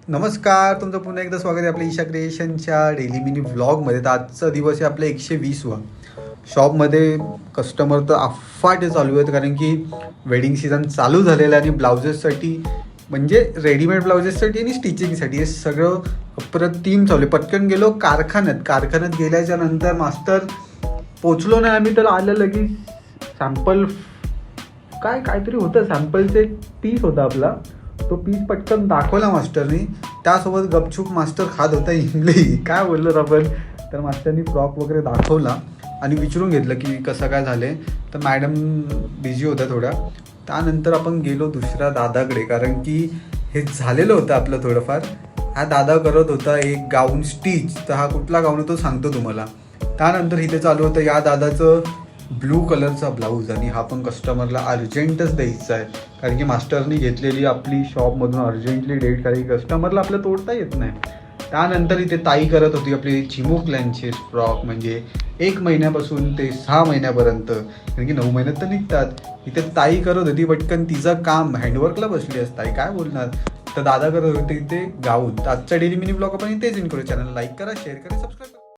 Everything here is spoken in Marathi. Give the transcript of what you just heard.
नमस्कार, तुमचं पुन्हा एकदा स्वागत आहे आपल्या ईशा क्रिएशनच्या डेली मिनी व्लॉगमध्ये. तर आजचा दिवस आहे आपला 120वा. शॉपमध्ये कस्टमर तर अफाटे चालू आहेत, कारण की वेडिंग सीझन चालू झालेलं आहे आणि ब्लाउजेससाठी म्हणजे रेडीमेड ब्लाउजेससाठी आणि स्टिचिंगसाठी हे सगळं अप्रतिम चालू आहे. पटकन गेलो कारखान्यात गेल्याच्या नंतर मास्टर पोचलो नाही आम्ही, तर आलं लगेच सॅम्पल काहीतरी होतं, सॅम्पलचे पीस होता आपला. तो पीस पटकन दाखवला मास्टरनी. त्यासोबत गपचूप मास्टर खात होता इमली. काय बोललो आपण, तर मास्टरनी फ्रॉक वगैरे दाखवला आणि विचारून घेतलं की कसं काय झालं आहे. तर मॅडम बिझी होत्या थोड्या. त्यानंतर आपण गेलो दुसऱ्या दादाकडे, कारण की हे झालेलं होतं आपलं थोडंफार. हा दादा करत होता एक गाऊन स्टिच. तर हा कुठला गाऊन तो सांगतो तुम्हाला. त्यानंतर इथे चालू होतं या दादाचं ब्लू कलरचा ब्लाऊज, आणि हा पण कस्टमरला अर्जंटच द्यायचा आहे, कारण की मास्टरनी घेतलेली आपली शॉपमधून अर्जंटली डेट, कारण की कस्टमरला आपलं तोडता येत नाही. त्यानंतर इथे ताई करत होती आपली चिमुकल्यांचे फ्रॉक, म्हणजे 1 महिन्यापासून ते 6 महिन्यापर्यंत, कारण की 9 महिन्यात तर निघतात. इथे ताई करत होती पटकन तिचं काम, हँडवर्कला बसली असते ताई, काय बोलणार. तर दादा करत होते इथे गाऊन. तर आजच्या डेली मिनी ब्लॉग आपण इथेच इन करू. चॅनल लाईक करा, शेअर करा, सबस्क्राईब करा.